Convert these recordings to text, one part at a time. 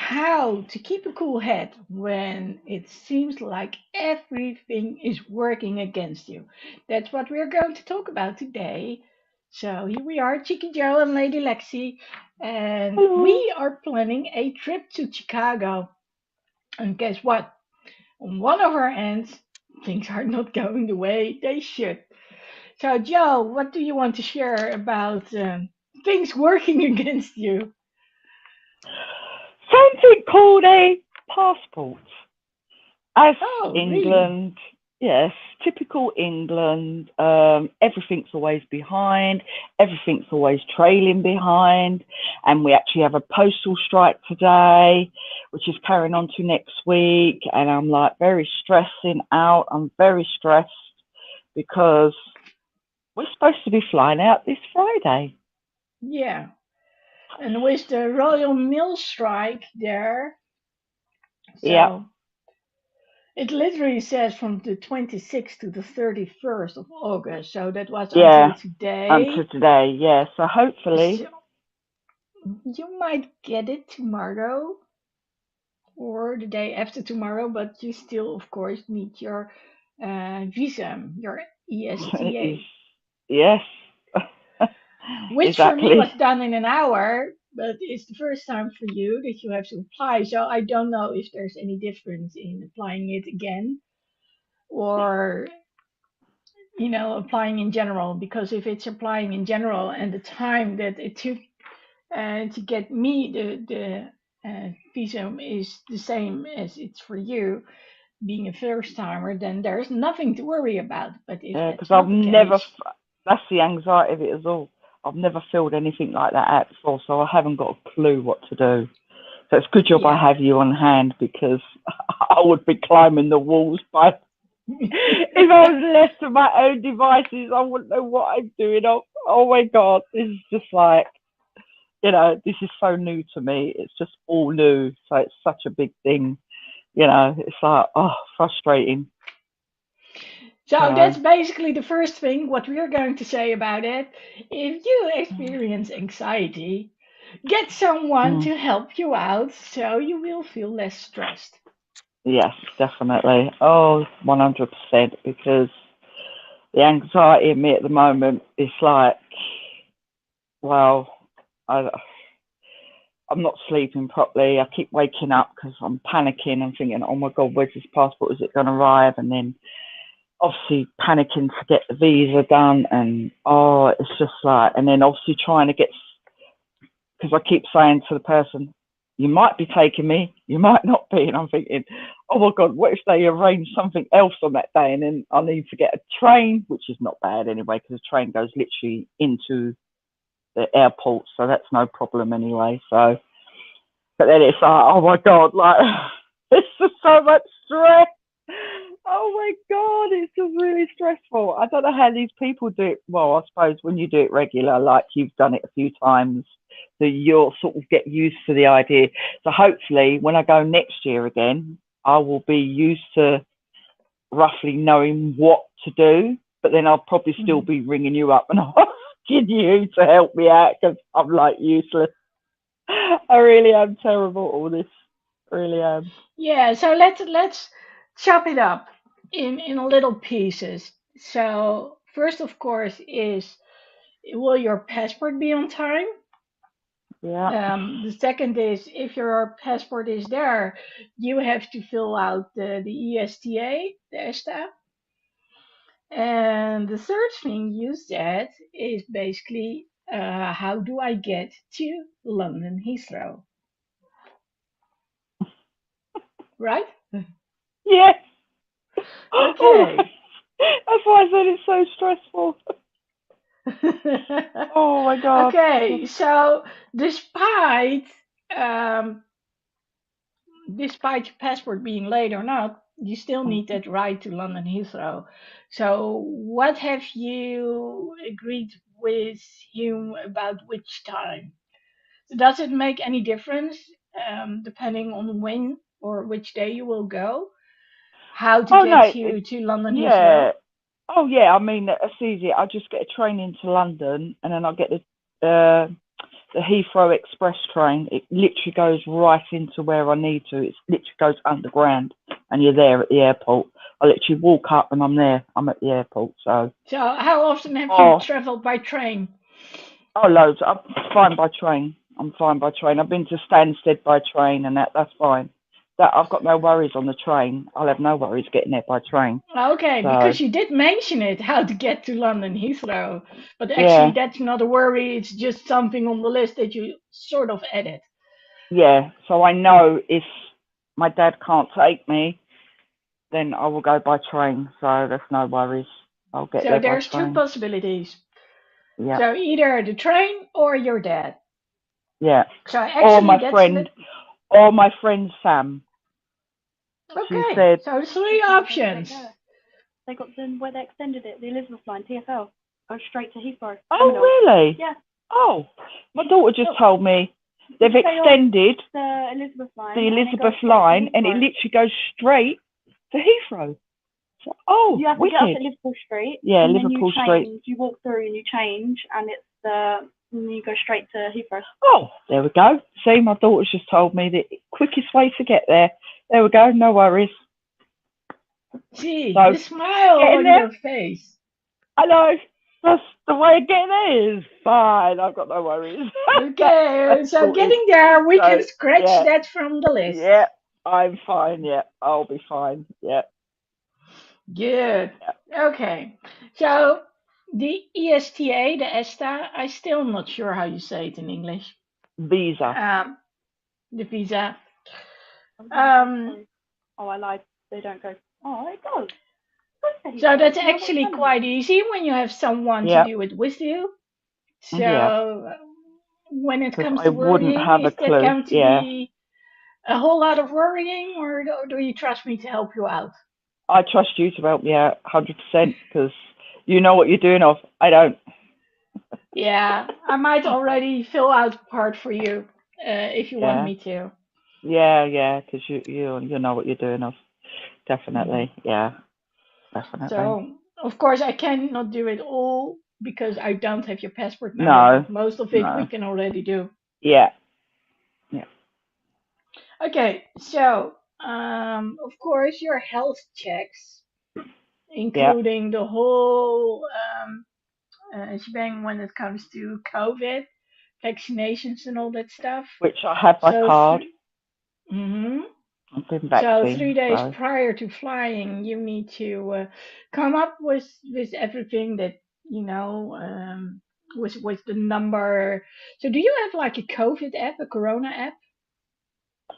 how to keep a cool head when it seems like everything is working against you. That's what we're going to talk about today. So here we are, Cheeky Jo and Lady Lexy, and Hello. we are planning a trip to Chicago. And guess what? On one of our ends, things are not going the way they should. So, Joe, what do you want to share about things working against you? Something called a passport. As Oh, really? England, yes, typical England, everything's always behind, everything's always trailing behind. And we actually have a postal strike today, which is carrying on to next week. And I'm like very stressing out. I'm very stressed because we're supposed to be flying out this Friday. Yeah. And with the Royal Mail strike there, Yeah, so it literally says from the 26th to the 31st of August. So that was yeah, until today. until today, yeah. So hopefully, So you might get it tomorrow or the day after tomorrow, but you still, of course, need your visa, your is ESTA, yes, which for me was exactly. done in an hour. But it's the first time for you that you have to apply, so I don't know if there's any difference in applying it again or applying in general, because if it's applying in general and the time that it took to get me the visa is the same as it's for you being a first timer, then there's nothing to worry about. But if Yeah, because that's not the case, that's the anxiety of it as all. I've never filled anything like that out before, so I haven't got a clue what to do. So it's a good job I yeah. have you on hand because I would be climbing the walls by. If I was left to my own devices, I wouldn't know what I'm doing. Oh my God, this is just like, this is so new to me. It's just all new. So it's such a big thing. It's like, oh, frustrating. So that's So, basically the first thing what we're going to say about it. If you experience anxiety, get someone mm, to help you out so you will feel less stressed. yes, definitely. Oh, 100%. Because the anxiety in me at the moment is like, well, I, I'm not sleeping properly. I keep waking up because I'm panicking. I'm thinking, oh my God, where's this passport? Is it going to arrive? And then obviously panicking to get the visa done. And oh, it's just like, and then obviously trying to get, because I keep saying to the person, you might be taking me, you might not be. And I'm thinking, oh my God, what if they arrange something else on that day? And then I need to get a train, which is not bad anyway, because the train goes literally into the airport. So that's no problem anyway. So, but then it's like, oh my God, like, it's just so much stress. Oh my God, it's just really stressful. I don't know how these people do it. Well, I suppose when you do it regular, like you've done it a few times, so you'll sort of get used to the idea. So hopefully, when I go next year again, I will be used to roughly knowing what to do. But then I'll probably still Mhm. be ringing you up and asking you to help me out because I'm like useless. I really am terrible at all this. I really am. Yeah, so let's chop it up in little pieces. So first, of course, is will your passport be on time? Yeah. The second is if your passport is there, you have to fill out the ESTA, the ESTA. And the third thing you said is basically how do I get to London Heathrow, right? Yes. Oh, Okay. that's why I said it's so stressful. Oh my God. Okay, so despite um, despite your passport being late or not, you still need that ride to London Heathrow. So, what have you agreed with him about which time? So does it make any difference depending on when or which day you will go? How to Oh no. get you to London Yeah. Heathrow? Oh yeah. I mean, it's easy. I just get a train into London, and then I get the the Heathrow Express train. It literally goes right into where I need to. It literally goes underground, and you're there at the airport. I literally walk up and I'm there. I'm at the airport. So, So how often have you oh, traveled by train? oh, loads. I'm fine by train. I'm fine by train. I've been to Stansted by train, and that's fine. That I've got no worries on the train. I'll have no worries getting there by train. Okay, So, because you did mention it, how to get to London Heathrow. But actually, yeah, that's not a worry. It's just something on the list that you sort of added. yeah. So I know if my dad can't take me, then I will go by train. So there's no worries. I'll get So there by there's two train. possibilities. Yeah, So either the train or your dad. yeah. So Or actually, my that's friend, or my friend Sam. She okay. said, So three options. They got them where they extended it, the Elizabeth line, TfL, goes straight to Heathrow Terminal. "Oh, really? Yeah. Oh, my daughter just Oh, told me they've Stay on extended the Elizabeth line. the and it Elizabeth goes straight to line, and it Heathrow. literally goes straight to Heathrow." So, oh, You have to get off wicked. at Liverpool Street, Yeah, and Liverpool then you Street. change. You walk through and you change, and and you go straight to Heathrow. Oh, there we go. See, my daughter's just told me the quickest way to get there. There we go. No worries. gee, So the smile getting on there, your face. I know. That's the way of getting there is fine. I've got no worries. Okay, That's so sorted. getting there, we So can scratch yeah, that from the list. yeah, I'm fine. Yeah, I'll be fine. Yeah, Good. yeah. Okay. So the ESTA, the ESTA, I'm still not sure how you say it in English. Visa. Um, the visa. Sorry. Um, Oh, I lied. They don't go. Oh, it does. It goes to so Heathrow. that's No, that's actually Terminal. quite easy when you have someone to Yeah, do it with you. yeah. So when it Because comes I to wouldn't worrying, have a is that clue. going to Yeah, be a whole lot of worrying, or do you trust me to help you out? I trust you to help me out 100% because you know what you're doing. Of I Yeah, I might already fill out part for you if you want yeah, me to. yeah. Because you know what you're doing. Of Mhm. definitely. Yeah, definitely. So, of course, I cannot do it all because I don't have your passport number, No, but most of it we no. can already do. Yeah, yeah, Okay, so, of course, your health checks, yeah. including the whole shebang when it comes to COVID, vaccinations, and all that stuff. Which I have my So, card. mhm. I've been So vaccinated, 3 days so prior to flying, you need to come up with everything that you know with the number. So do you have like a COVID app, a Corona app?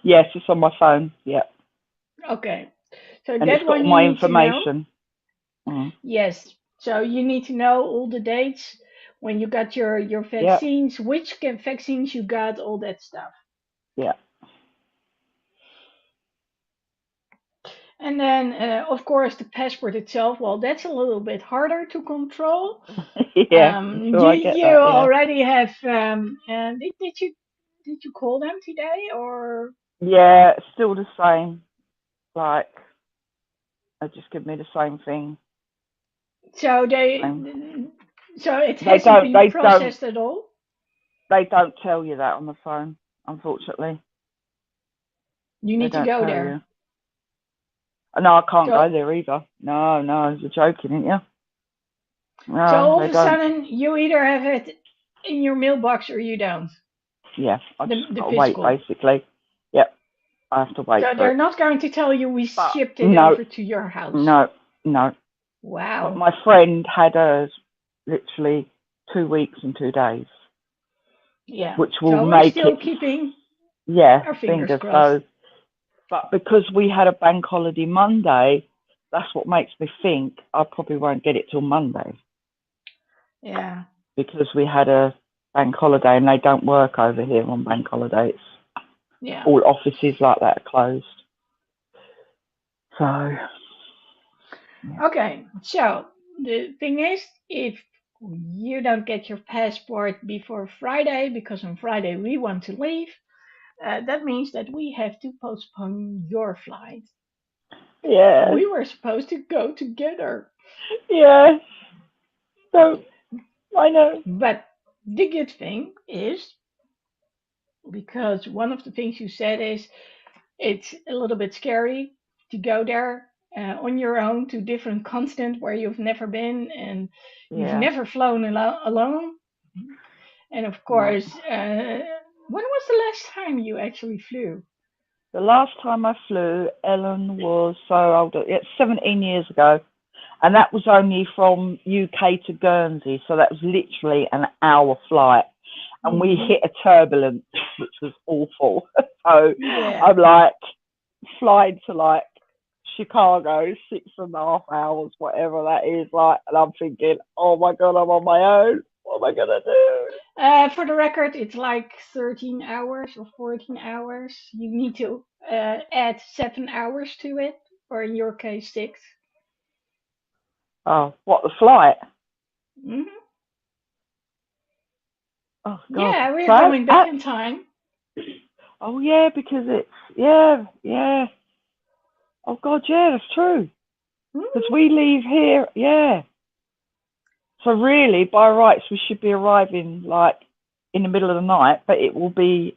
yes, it's on my phone. Yeah, Okay, so and it's that got one all you my need to know. information. Mm. Yes. So you need to know all the dates when you got your Yeah, vaccines, which vaccines you got, all that stuff. yeah, And then, of course, the passport itself. Well, that's a little bit harder to control. yeah. So You I get you that. Yeah, already have did you call them today or yeah. It's still the same. Like they just give me the same thing. so Same. so it They hasn't don't. been They don't. processed at all? They don't tell you that on the phone. Unfortunately, You they need to don't go tell there. you. No, I can't go So there either. No, no, you're joking, aren't you? so No, all they of a don't. sudden you either have it in your mailbox or you don't. Yeah, I just The gotta wait physical. basically. Yep, I have to wait So for they're it. not going to tell you we But shipped it no, over to your house. no, no. But Wow. my friend had hers literally 2 weeks and 2 days, Yeah. which will So we're make still it, keeping yeah, our fingers fingers. crossed. So, but because we had a bank holiday Monday, that's what makes me think I probably won't get it till Monday Yeah. because we had a bank holiday and they don't work over here on bank holidays. Yeah. All offices like that are closed. So, yeah, Okay, so the thing is, if you don't get your passport before Friday, because on Friday we want to leave, that means that we have to postpone your flight. yeah, We were supposed to go together, yeah. So I know. but the good thing is, because one of the things you said is it's a little bit scary to go there on your own to different continent where you've never been and you've Yeah. never flown alone. And of No. course, when was the last time you actually flew? The last time I flew, Ellen was so old. It's 17 years ago, and that was only from UK to Guernsey, so that was literally an hour flight. And we Hmm. hit a turbulence, which was awful. So Yeah. I'm like flying to like Chicago, 6.5 hours, whatever that is, like, and I'm thinking, oh my god, I'm on my own. What am I gonna do? For the record, it's like 13 hours or 14 hours. You need to add 7 hours to it, or in your case, 6. Oh, what, the flight? Hmm. Oh god. Yeah, we're So going back in time. oh yeah, because it's yeah. Oh god, yeah, that's true. Because Hmm. we leave here, yeah. So really, by rights, we should be arriving like in the middle of the night, but it will be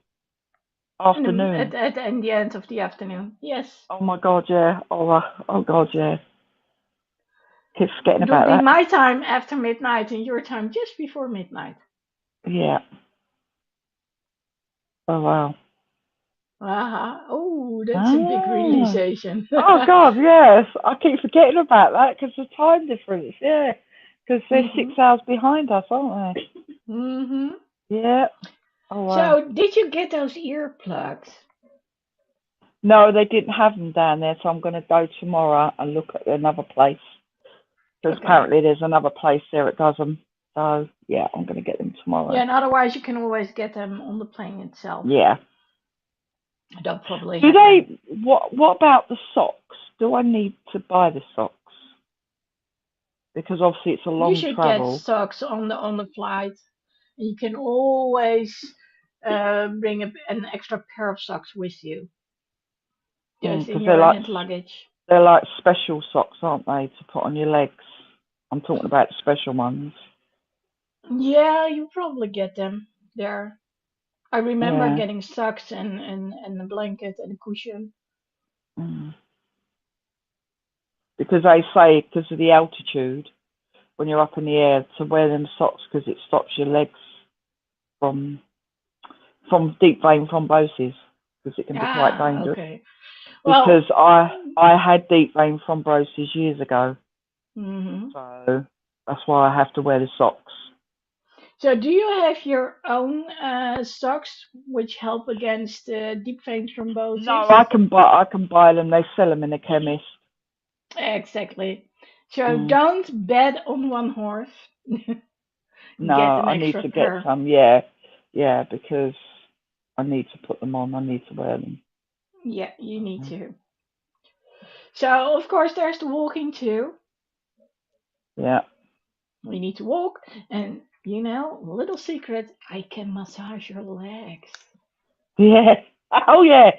afternoon. In the end of the afternoon. Yes. Oh my god, yeah. Oh god, yeah. Keep forgetting It will about be that. my time after midnight and your time just before midnight. Yeah. Oh wow. Aha. Oh, that's a big Ah. realization. Oh god, yes. I keep forgetting about that because the time difference. Yeah. Because they're Hmm. 6 hours behind us, aren't Hmm. they? Yeah. Oh wow. So, did you get those earplugs? No, they didn't have them down there, so I'm going to go tomorrow and look at another place. Because Okay. apparently there's another place there that does them. So, yeah, I'm going to get them Yeah, tomorrow. and otherwise you can always get them on the plane itself. Yeah. That'll probably Do happen. they, what about the socks? Do I need to buy the socks? Because obviously it's a You long should get travel. socks on the flight. You can always bring an extra pair of socks with you, just in Because your hand luggage. they're like special socks, aren't they, to put on your legs? I'm talking about the special ones. Yeah, you probably get them there. I remember Yeah. getting socks and a blanket and a cushion. Mm. Because they say, because of the altitude, when you're up in the air, to wear them socks because it stops your legs from deep vein thrombosis because it can be quite Ah, dangerous. okay. Because Well, I had deep vein thrombosis years ago, hmm so that's why I have to wear the socks. so do you have your own socks which help against deep vein No, thrombosis? I can buy them. They sell them in the chemist. Exactly. So Mm. don't bet on one horse. No, Get an I need extra to get pair. some. Yeah, yeah, because I need to put them on. I need to wear them. Yeah, you need Mm. to. So of course there's the walking too. Yeah, We need to walk, and little secret, I can massage your legs. yeah. Oh yeah.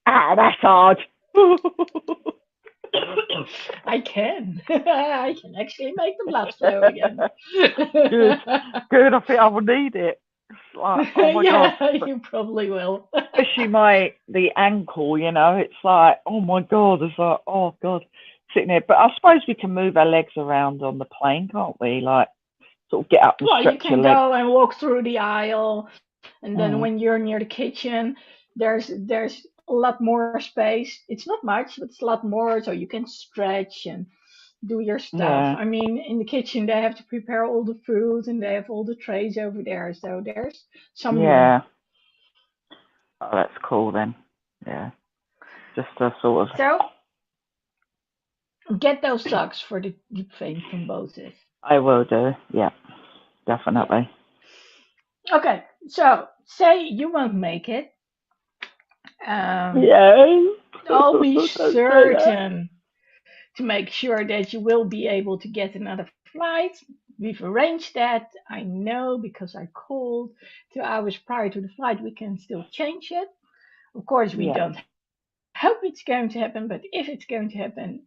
Ah, that's hard. I can. I can actually make the blood flow again. Good, good. I think I will need it. It's like, oh my god, Yeah, you probably will. especially the ankle. It's like, oh my god, it's like, oh god, sitting there. But I suppose we can move our legs around on the plane, can't we? Like, sort of get up and Well, you stretch your can legs. go and walk through the aisle, and then Mm, when you're near the kitchen, there's a lot more space. It's not much, but it's a lot more, so you can stretch and do your stuff. yeah, I mean, in the kitchen they have to prepare all the food, and they have all the trays over there, so there's some room. yeah. Oh, that's cool then. Yeah, just a sort of. So get those socks for the deep vein thrombosis. I will do. Yeah, Yeah. definitely. Okay. So say you won't make it. Um, Yeah. I'll be Don't say that. certain to make sure that you will be able to get another flight. We've arranged that. I know because I called 2 hours prior to the flight. We can still change it. Of course, we Yeah, don't hope it's going to happen, but if it's going to happen,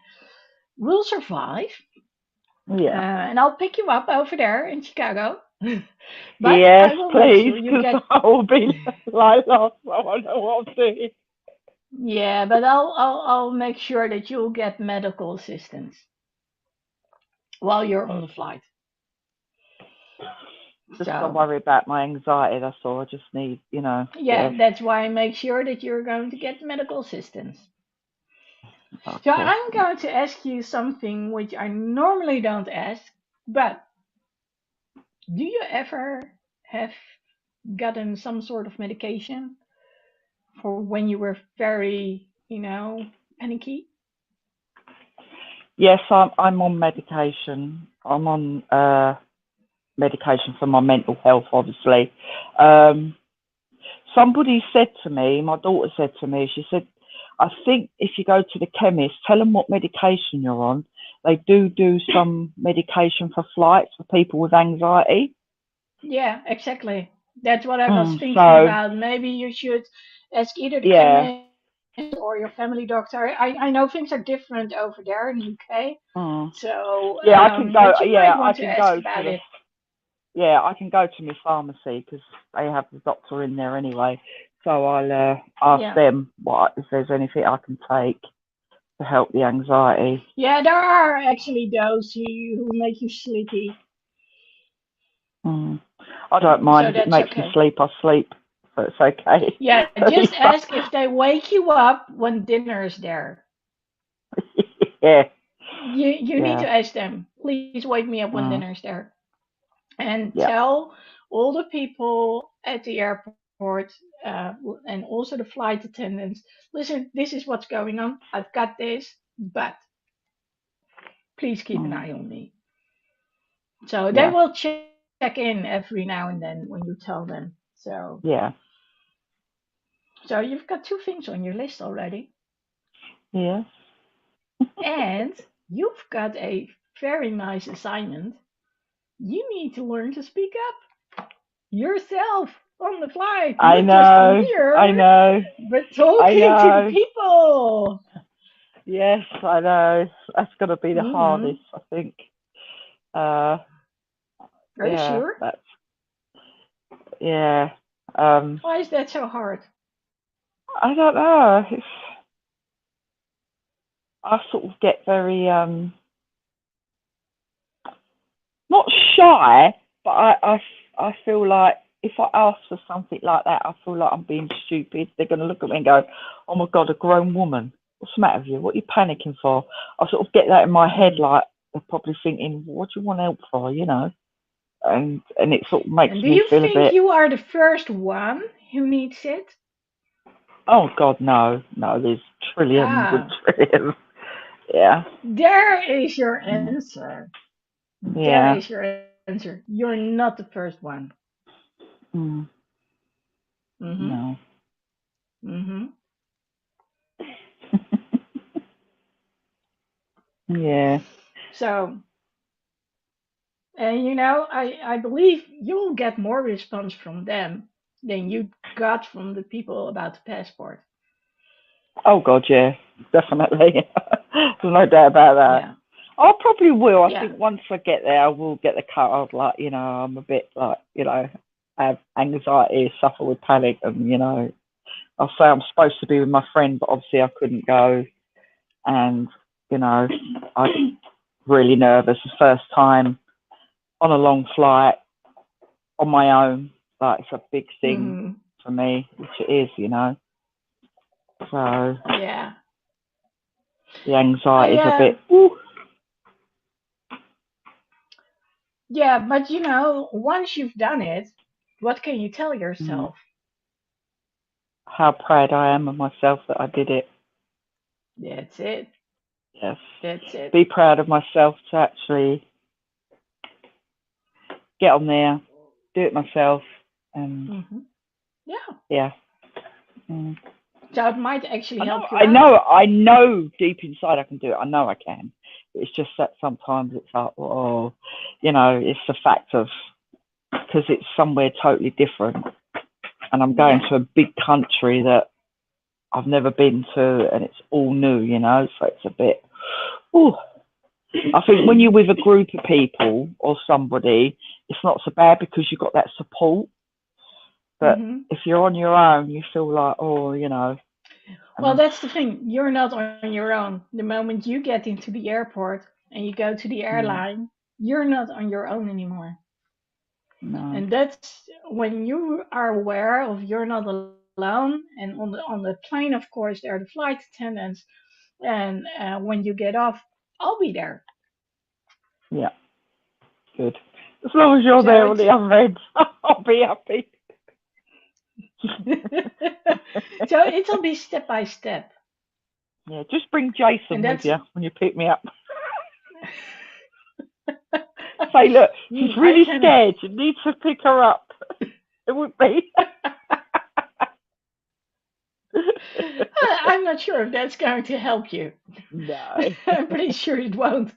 we'll survive. yeah. And I'll pick you up over there in Chicago. But Yes, I will make please, sure you because get. I will be like last time. I know what I'm doing. Yeah, but I'll make sure that you'll get medical assistance while you're on the flight. Just got to So worry about my anxiety. That's all. I just need, a bit yeah, of. that's why I make sure that you're going to get medical assistance. So Okay. I'm going to ask you something which I normally don't ask, but do you ever have gotten some sort of medication for when you were very, panicky? Yes, I'm on medication. I'm on medication for my mental health, obviously. Um, Somebody said to me, my daughter said to me, she said, I think if you go to the chemist, tell them what medication you're on. They do some medication for flights for people with anxiety. Yeah, exactly. That's what I was thinking So about. Maybe you should ask either the yeah, chemist or your family doctor. I know things are different over there in the UK, mm. so Yeah, I can go. but you Yeah, might I want to can ask go to about the. it. Yeah, I can go to my pharmacy because they have the doctor in there anyway. So I'll ask Yeah. them what if there's anything I can take to help the anxiety. Yeah, there are actually those who make you sleepy, Mm. I don't mind so if it that's makes me okay. sleep. I sleep, so it's okay. Yeah, just ask if they wake you up when dinner is there. Yeah, You need yeah, to ask them, please wake me up when mm, dinner is there. And yeah, tell all the people at the airport and also the flight attendants, listen, this is what's going on. I've got this, but please keep an mm, eye on me. So they yeah, will check in every now and then when you tell them. yeah, So you've got two things on your list already. yeah. And you've got a very nice assignment. You need to learn to speak up yourself on the flight, I not just from know, I here, know, but I talking to the know. people. Yes, I know. That's going to be the Hmm. hardest, I think. Uh, Are you yeah, sure? that's yeah. Um, Why is that so hard? I don't know. I sort of get very not shy, but I feel like if I ask for something like that, I feel like I'm being stupid. They're going to look at me and go, "Oh my God, a grown woman. What's the matter with you? What are you panicking for?" I sort of get that in my head, Mm. like they're probably thinking, "What do you want help for?" And it sort of makes And do me you feel a think bit. you are the first one who needs it? Oh God, no, no. There's trillions and Ah, trillions. Yeah, there is your mm, answer. There yeah, is your answer. You're not the first one. mm, Mm-hmm. no. Mm-hmm. Yeah. So, and I believe you'll get more response from them than you got from the people about the passport. Oh God, yeah, definitely. There's no doubt about that. Yeah. I probably will. I Yeah. think once I get there, I will get the card. Like, I'm a bit like, I have anxiety, suffer with panic, and I'll say I'm supposed to be with my friend, but obviously I couldn't go, and I'm really nervous. The first time on a long flight on my own, like it's a big thing Mm-hmm. for me, which it is. So Yeah. the I anxiety is a bit. Ooh, Yeah, but once you've done it, what can you tell mm, yourself? how proud I am of myself that I did it. That's it. Yes. That's it. Be proud of myself to actually get on there, do it myself, and Hmm. Yeah. yeah. Mm. So it might actually I know, help you I out. know, I know deep inside I can do it. I know I can. It's just that sometimes it's like, oh, it's the fact of because it's somewhere totally different, and I'm going Yeah. to a big country that I've never been to, and it's all new. So it's a bit, oh, I think when you're with a group of people or somebody, it's not so bad because you've got that support. But if you're on your own, you feel like, oh, you know. Well, that's the thing. You're not on your own. The moment you get into the airport and you go to the airline, you're not on your own anymore. No. And that's when you are aware of you're not alone. And on the plane, of course, there are the flight attendants. And when you get off, I'll be there. Yeah. Good. As long as you're So there on the other end, I'll be happy. So it'll be step by step. Yeah, just bring Jason with you when you pick me up. Say, look, she's really scared. You need to pick her up. It would be. I'm not sure if that's going to help you. No. I'm pretty sure it won't.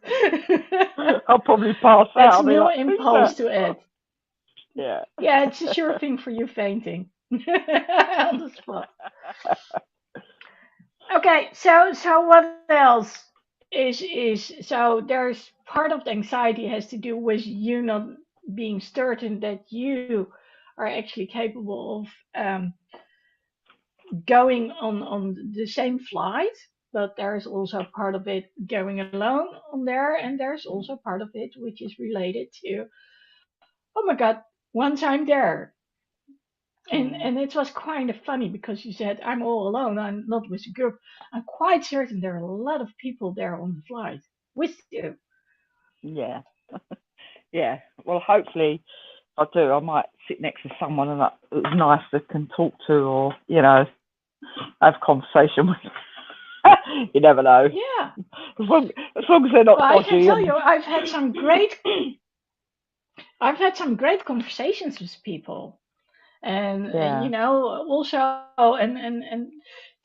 I'll probably pass out. That's no impulse to add. Yeah. Yeah, it's a sure thing for you fainting on the spot. Okay, so what else is so there's part of the anxiety has to do with you not being certain that you are actually capable of going on the same flight, but there's also part of it going alone on there, and there's also part of it which is related to, oh my god, once I'm there. And it was kind of funny because you said, I'm all alone, I'm not with a group. I'm quite certain there are a lot of people there on the flight with you. Yeah. Yeah. Well, hopefully I do. I might sit next to someone that's nice that can talk to, or, you know, have conversation with. You never know. Yeah. As long as they're not dodgy. I can tell you, I've had some great conversations with people. And you know, also, and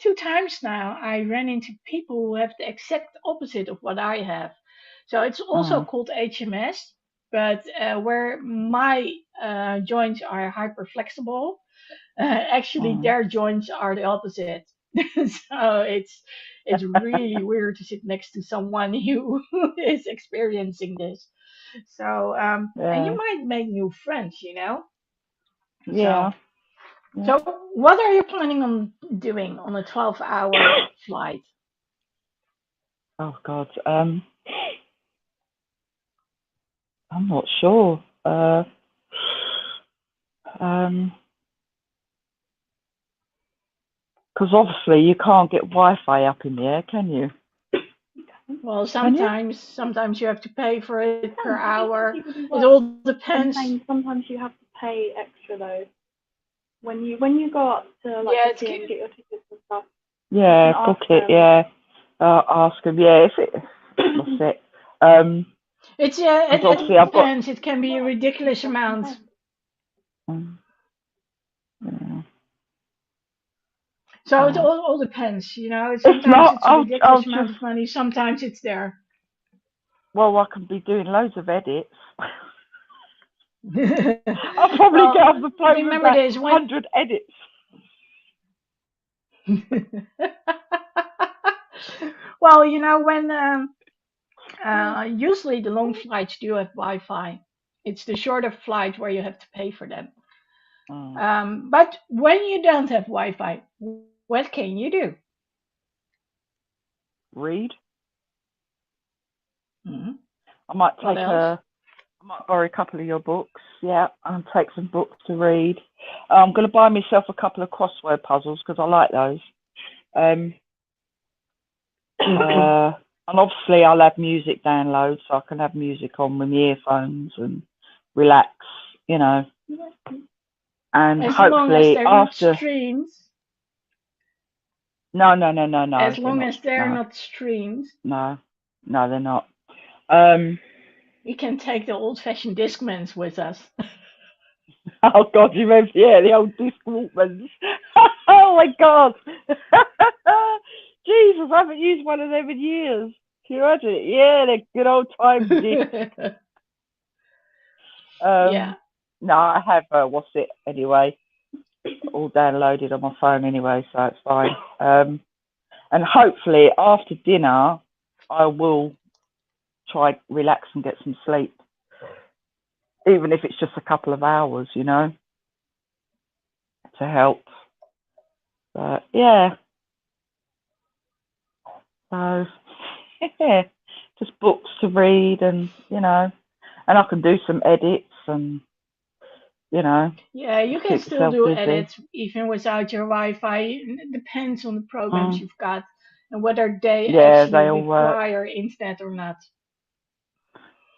2 times now I ran into people who have the exact opposite of what I have. So it's also called HMS, but where my joints are hyper flexible, actually their joints are the opposite. So it's really weird to sit next to someone who is experiencing this. So and you might make new friends, you know. Yeah. So what are you planning on doing on a 12-hour flight? Oh God, I'm not sure. Because obviously you can't get Wi-Fi up in the air, can you? Well, sometimes you have to pay for it per hour. It all depends. Sometimes you have to pay extra though. When you go up to like the and get your tickets and stuff. Yeah, book it. Yeah, ask them. Yeah, if it. What's it? It depends. It can be a ridiculous amount. Yeah. So it all depends, you know. Sometimes it's a ridiculous amount of money. Sometimes it's there. Well, I can be doing loads of edits. I'll probably get off the phone with about 100 edits. Well, you know, when usually the long flights do have Wi-Fi. It's the shorter flight where you have to pay for them. But when you don't have Wi-Fi, what can you do? Read. I might I might borrow a couple of your books, and take some books to read. I'm going to buy myself a couple of crossword puzzles because I like those. And obviously I'll have music download so I can have music on with my earphones and relax, you know. And as hopefully long as they're after not streams. No. As long as they're not streamed. No, they're not. We can take the old-fashioned Discmans with us. Oh God, you remember? Yeah, the old disc Walkmans. Oh my God. Jesus, I haven't used one of them in years. Can you imagine it? Yeah, they're good old times. Yeah. No, I have. What's it anyway? All downloaded on my phone anyway, so it's fine. And hopefully after dinner, I will try relax and get some sleep, even if it's just a couple of hours, to help. But yeah, so yeah, just books to read, and and I can do some edits, and Yeah, you just can keep still myself do busy. edits even without your Wi-Fi. It depends on the programs Mm. you've got and whether they Yeah, actually they all work. require internet or not.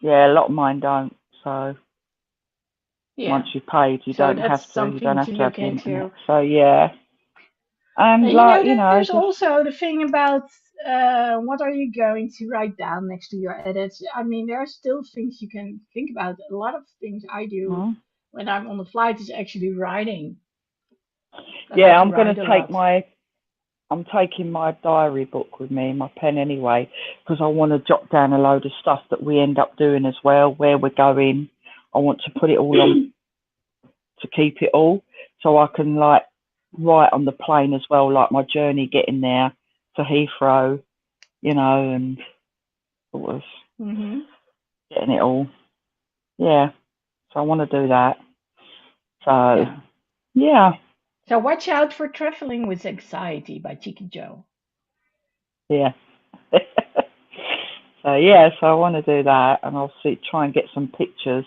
Yeah, a lot of mine don't. So once Yeah, you're paid, you so don't that's have to. You don't something have to to have look the internet. into. So yeah, and And you know, there's just also the thing about what are you going to write down next to your edits. I mean, there are still things you can think about. A lot of things I do mm. when I'm on the flight is actually writing. I like Yeah, to write a lot. I'm taking my diary book with me, my pen anyway, because I want to jot down a load of stuff that we end up doing as well, where we're going. I want to put it all on to keep it all, so I can like write on the plane as well, like my journey getting there to Heathrow, and sort of Hmm. getting it all. Yeah, so I want to do that. So Yeah. yeah, So watch out for traveling with anxiety by Cheeky Joe. yeah. So I want to do that, and I'll try and get some pictures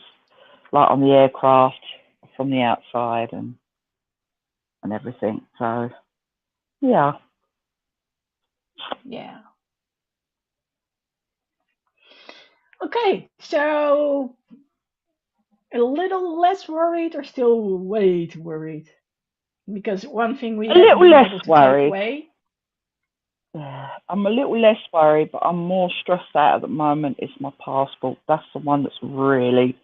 like on the aircraft from the outside, and everything. So yeah, Yeah. Okay, so a little less worried or still way too worried? Because one thing we a haven't little been less able to take worried. away. Yeah, I'm a little less worried, but I'm more stressed out at the moment. It's my passport. That's the one that's really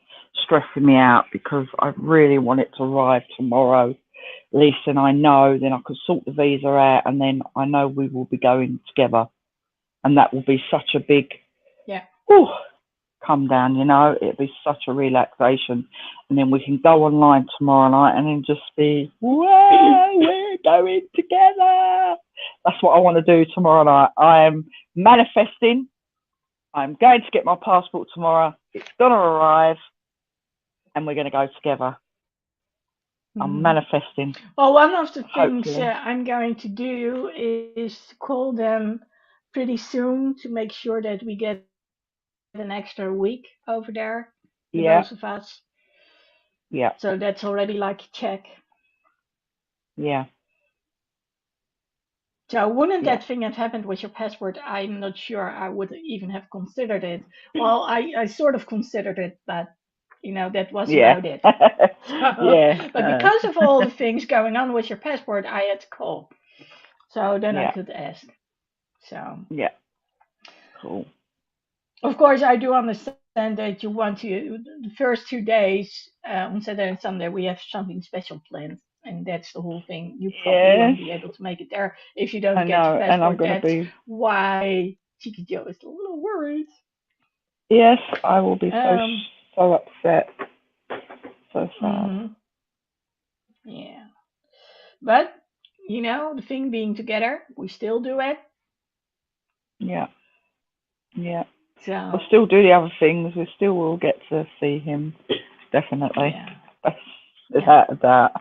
stressing me out because I really want it to arrive tomorrow. At least then I know, then I can sort the visa out, and then I know we will be going together, and that will be such a big, Yeah. whew, come down. It'll be such a relaxation, and then we can go online tomorrow night and then just be, whoa, we're going together. That's what I want to do tomorrow night. I am manifesting. I'm going to get my passport tomorrow. It's going to arrive, and we're going to go together. I'm Hmm. manifesting. Well, one of the things Hopefully. I'm going to do is call them pretty soon to make sure that we get an extra week over there, the Yeah, both of us. yeah, So that's already like a check. yeah, So wouldn't yeah, that thing have happened with your passport? I'm not sure I would even have considered it. Well, I sort of considered it, but that was yeah, about it. So, yeah, but because of all the things going on with your passport, I had to call. So then I yeah, could ask. So yeah. Cool. of course I do understand that you want to the first 2 days on Saturday and Sunday we have something special planned. And that's the whole thing. You probably Yes, won't be able to make it there if you don't I get your know, and I'm passport. gonna That's be. why Cheeky Joe is a little worried. Yes, I will be Um, so upset, so sad. mhm, yeah. But, the thing being together, we still do it. Yeah, yeah. We'll So, still do the other things. We still will get to see him, definitely. yeah, That's yeah. without a doubt.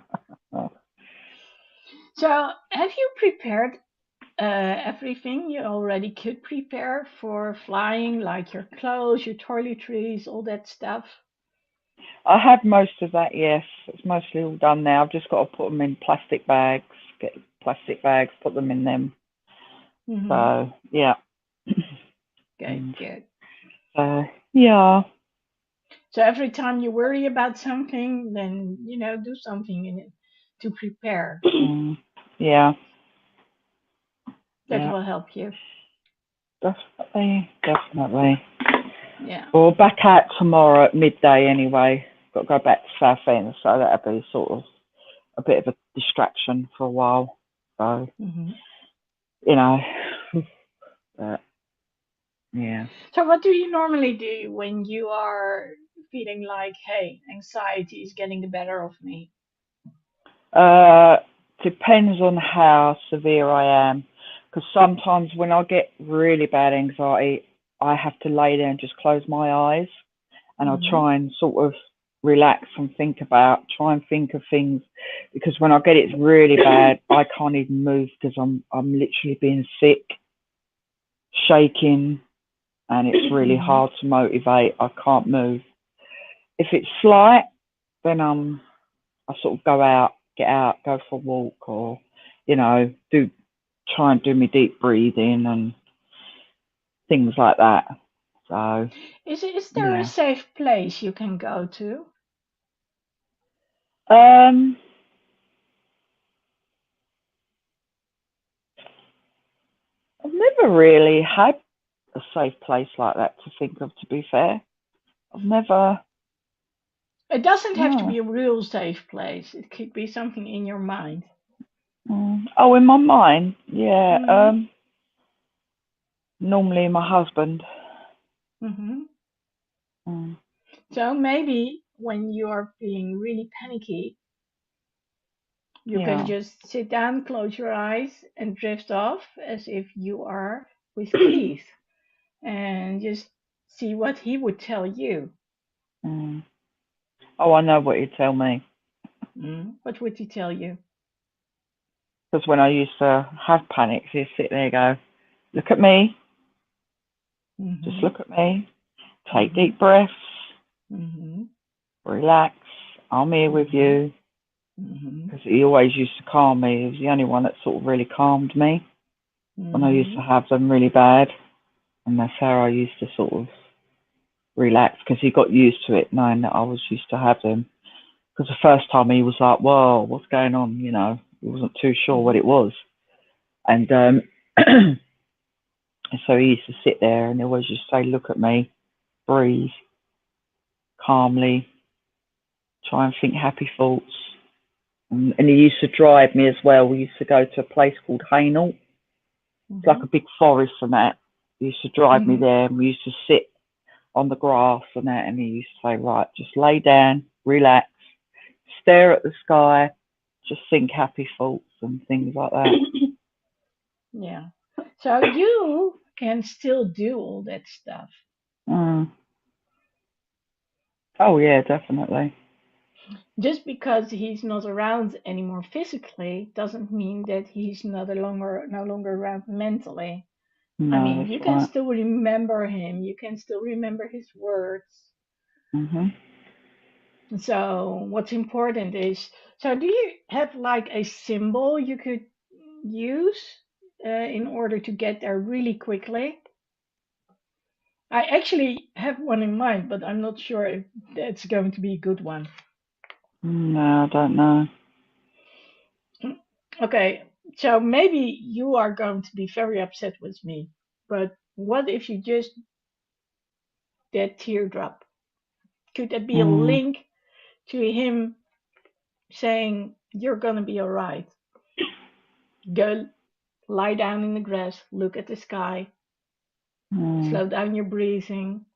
So, have you prepared everything you already could prepare for flying, like your clothes, your toiletries, all that stuff? I have most of that. Yes, it's mostly all done now. I've just got to put them in plastic bags. Get plastic bags, put them in them. Mm-hmm. So yeah. Good, And good. yeah, So every time you worry about something, then do something in it to prepare. mm, yeah, That yeah. will help you. Definitely, definitely. Yeah. Well, back out tomorrow at midday anyway. Got to go back to Southend, so that'll be sort of a bit of a distraction for a while. So, Hmm. you know, but yeah. So what do you normally do when you are feeling like, hey, anxiety is getting the better of me? Uh, Depends on how severe I am. Because sometimes when I get really bad anxiety, I have to lay there and just close my eyes, and I'll Mm-hmm. try and sort of relax and try and think of things, because when I get it really bad, I can't even move because I'm literally being sick, shaking, and it's really Mm-hmm. hard to motivate. I can't move. If it's slight, then I sort of get out, go for a walk, or do try and do my deep breathing and things like that. So Is there a yeah. safe place you can go to? Um, I've never really had a safe place like that to think of. To be fair, I've never. It doesn't have to No. be a real safe place. It could be something in your mind. Oh, in my mind, yeah. Mm-hmm. Normally my husband. Mm-hmm. Mm, So maybe when you are feeling really panicky, you can yeah. just sit down, close your eyes, and drift off as if you are with Keith and just see what he would tell you. Mm. Oh, I know what he'd tell me. What would he tell you? Because when I used to have panics, he'd sit there and go, "Look at me. Just Mm-hmm. look at me. Take Mm-hmm. deep breaths. Mm-hmm. Relax. I'm here with Mm-hmm. you." Mm-hmm. Because he always used to calm me. He was the only one that sort of really calmed me when I used Mm-hmm. to have them really bad. And that's how I used to sort of relax, because he got used to it, knowing that I was used to have them. Because the first time he was like, "Whoa, what's going on?" He wasn't too sure what Mm-hmm. it was. And so he used to sit there and he always just say, "Look at me, breathe calmly, try and think happy thoughts." And he used to drive me as well. We used to go to a place called Hainault. It's like Mm-hmm. a big forest and that. He used to drive me Mm-hmm. there, and we used to sit on the grass and that. And he used to say, "Right, just lay down, relax, stare at the sky, just think happy thoughts and things like that." Yeah. So you can still do all that stuff. Mm. Oh yeah, definitely. Just because he's not around anymore physically doesn't mean that he's no longer around mentally. I No, mean, that's you can right. still remember him. You can still remember his words. Mhm. So what's important is, so do you have like a symbol you could use in order to get there really quickly? I actually have one in mind, but I'm not sure if that's going to be a good one. No, I don't know. Okay, so maybe you are going to be very upset with me, but what if you just that teardrop? Could that be a Mm. link to him saying, "You're gonna be alright. Go lie down in the grass, look at the sky, Mm. slow down your breathing."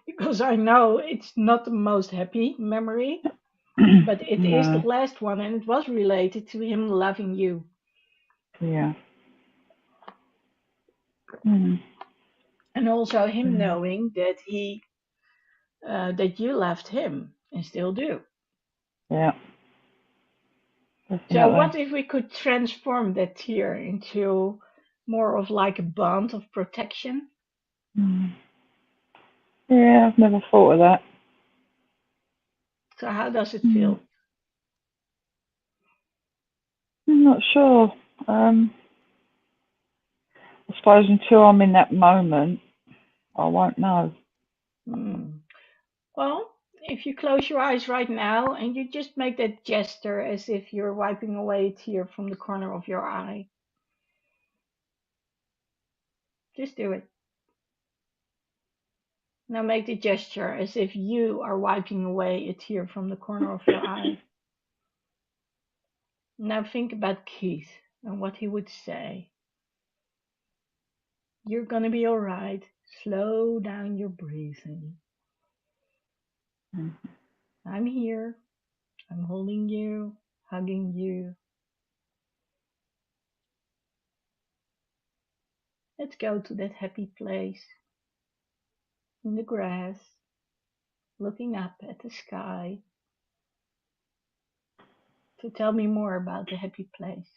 Because I know it's not the most happy memory, but it is the No. last one, and it was related to him loving you. Yeah. Mm. And also him Mm. knowing that you left him and still do. Yeah, So definitely. what if we could transform that tear into more of like a bond of protection? Mm. Yeah, I've never thought of that. So how does it Mm. feel? I'm not sure. I suppose until I'm in that moment, I won't know. Hmm. Well, if you close your eyes right now and you just make that gesture as if you're wiping away a tear from the corner of your eye, just do it. Now make the gesture as if you are wiping away a tear from the corner of your eye. Now think about Keith and what he would say. You're gonna be alright. Slow down your breathing. Mm. I'm here. I'm holding you, hugging you. Let's go to that happy place. in the grass, looking up at the sky. So tell me more about the happy place.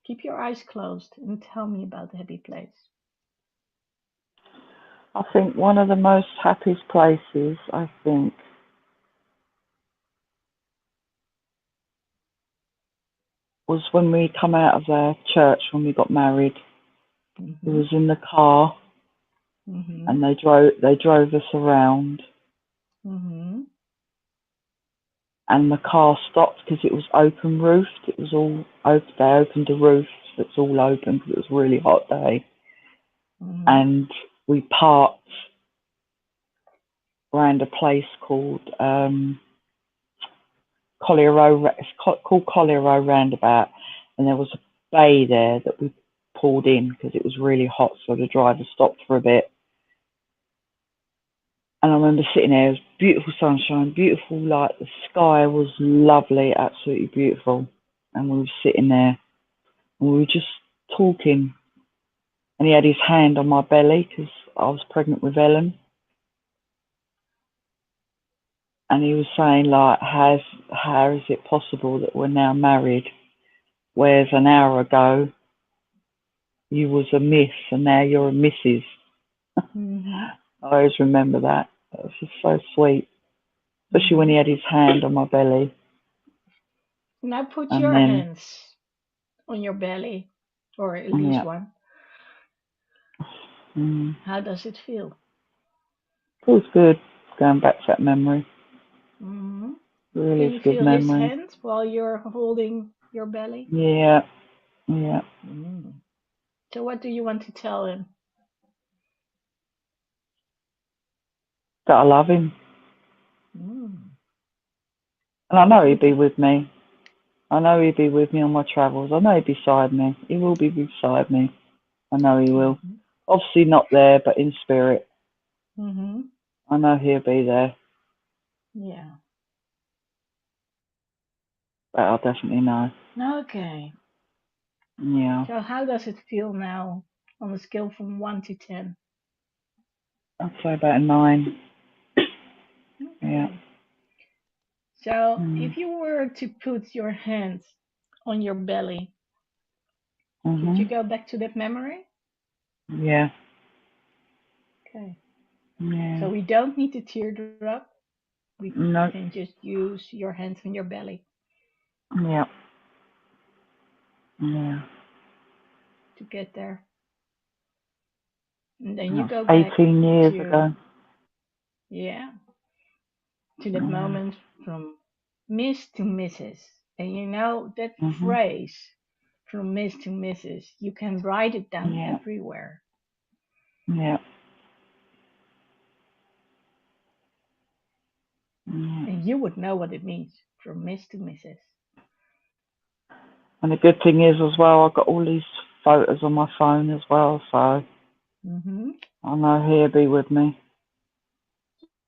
Keep your eyes closed and tell me about the happy place. I think one of the most happiest places, I think, was when we come out of our church when we got married. It Mm-hmm. was in the car, Mm-hmm. and they drove us around, Mm-hmm. and the car stopped because it was open roofed. It was all open. They opened the roof that's all open because it was a really hot day, Mm-hmm. and we parked around a place called Collier Row. It's called Collier Row Roundabout, and there was a bay there that we pulled in because it was really hot, so the driver stopped for a bit. And I remember sitting there, it was beautiful sunshine, beautiful light, the sky was lovely, absolutely beautiful. And we were sitting there and we were just talking. And he had his hand on my belly because I was pregnant with Ellen. And he was saying, like, how is it possible that we're now married? Whereas an hour ago you was a miss and now you're a missus. Mm-hmm. I always remember that. It was just so sweet, especially when Mm-hmm. he had his hand on my belly. Now put And your then, hands on your belly, or at least yeah. one. Mm. How does it feel? Feels good going back to that memory. Mm-hmm. Really Can is you a good feel his memory. hand while you're holding your belly? Yeah, yeah. Mm. So what do you want to tell him? That I love him. Mm. And I Well, know he'd put be the. with me. I know he'd be with me on my travels. I know he'd be beside me. He will be beside me. I know he will. Mm-hmm. Obviously not there, but in spirit. Mm-hmm. I know he'll be there. Yeah. But I'll definitely know. Okay. Yeah. So how does it feel now on a scale from 1 to 10? I'd say about a 9. Yeah. Okay. So Mm. if you were to put your hands on your belly, could you Mhm. go back to that memory? Yeah. Okay. Yeah. So we don't need to teardrop. We No. can just use your hands on your belly Yeah. Yeah. to get there. And then you That's go back 18 years to, ago. yeah, to that Yeah. moment from Miss to Mrs. And you know that Mhm. phrase from Miss to Mrs. You can write it down Yeah. everywhere. Yeah. Yeah. And you would know what it means from Miss to Mrs. And the good thing is as well, I've got all these photos on my phone as well, so Mm-hmm. I know he'll be with me.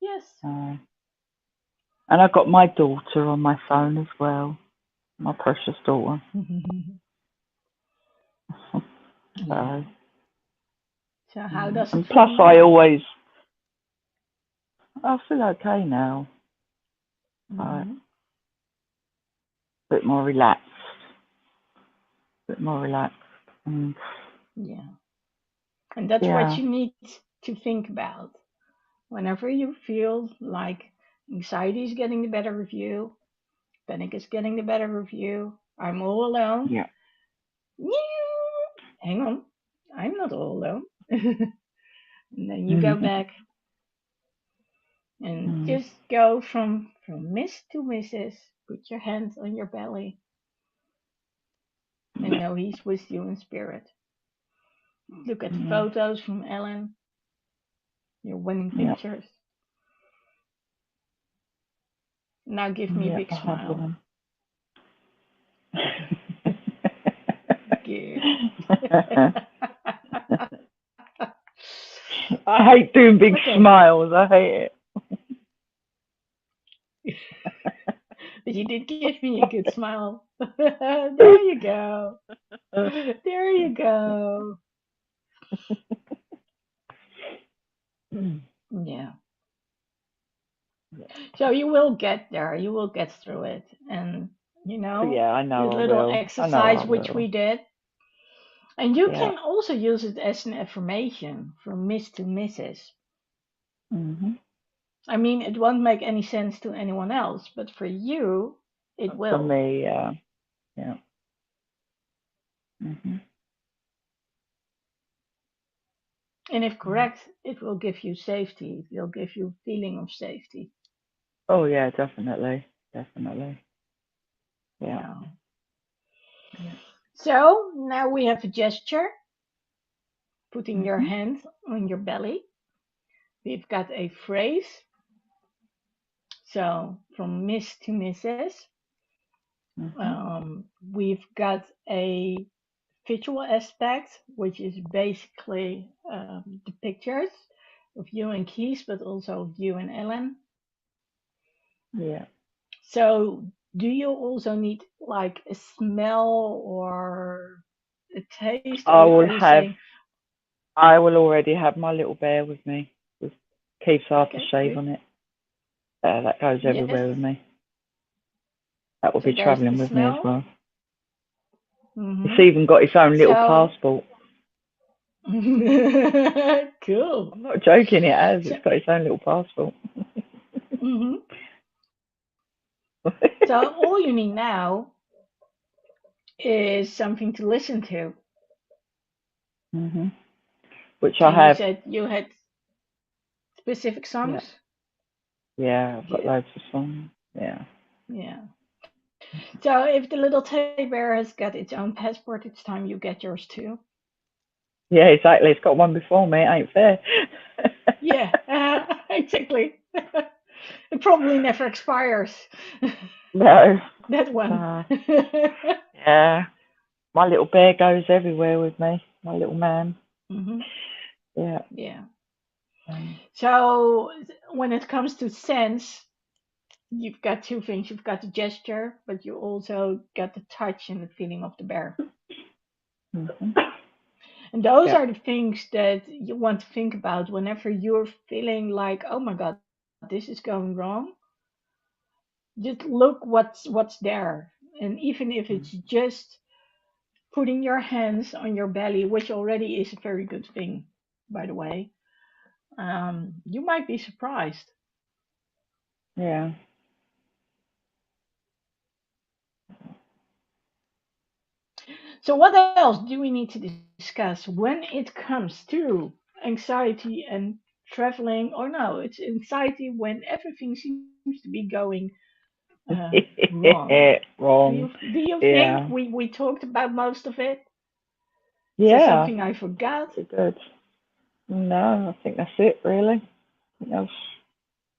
Yes. And I've got my daughter on my phone as well, my precious daughter. Yeah. So, So how does it and feel plus I now? always, I feel okay now. So, a Mm-hmm. bit more relaxed, bit more relaxed. And Yeah. And that's what yeah, you need to think about. Whenever you feel like anxiety is getting the better of you, panic is getting the better of you, I'm all alone. yeah, Hang on, I'm not all alone. And then you go mm, back and just go from Miss to Mrs. Put your hands on your belly and know he's with you in spirit. Look at the yeah, photos from Ellen, your wedding yeah, pictures. Now give me a yeah, big I have smile. one. Good. I hate doing big Okay. smiles. I hate But you did give me a good smile. There you go. it. There you go. Yeah. So you will get there. You will get through it. And, Oh, yeah, I the know I little will. I know I exercise which will. we did. And you Yeah. can also use it as an affirmation from Miss to Mrs. Mhm. I mean, it won't make any sense to anyone else, but for you, it For will. me, yeah. Yeah. Mhm. And if correct, it will give you safety. It will give you a feeling of safety. Oh, yeah, definitely. Definitely. Yeah. Yeah. Yeah. So now we have a gesture, putting your Mhm. hand on your belly. We've got a phrase, so from Miss to Mrs. Mhm. We've got a visual aspect, which is basically the pictures of you and Keith, but also of you and Ellen. Yeah. So, do you also need like a smell or a taste, I or will are you have. saying, I will already have my little bear with me with Keith's okay, aftershave good, on it. That goes yes? everywhere with me. That will So be there's the travelling with me as smell. well. It's Mm-hmm. even got its own little So, passport. cool. I'm not joking, it has. So, It's got its own little passport. mhm. So all you need now is something to listen to. Mhm. Which I And you have. said you had specific Yeah. songs? Yeah, I've got Yeah, loads of songs. Yeah. yeah. So if the little teddy bear has got its own passport, it's time you get yours too. Yeah, exactly. It's got one before me. It ain't fair. Yeah, exactly. It probably never expires. No. That one. Uh, yeah. My little bear goes everywhere with me. My little man. Hmm. Yeah. Yeah. Um, So when it comes to sense, you've got two things. You've got the gesture, but you also got the touch and the feeling of the bear. mhm. And those Yeah. are the things that you want to think about whenever you're feeling like, oh my God, this is going wrong. Just look what's there. And even if it's just putting your hands on your belly, which already is a very good thing, by the way, you might be surprised. Yeah. So, what else do we need to discuss when it comes to anxiety and traveling? Or no, it's anxiety when everything seems to be going wrong. Wrong. Do you think Yeah. we talked about most of it? Is there Yeah. something I forgot? Pretty good. No, I think that's it, really. I think that's,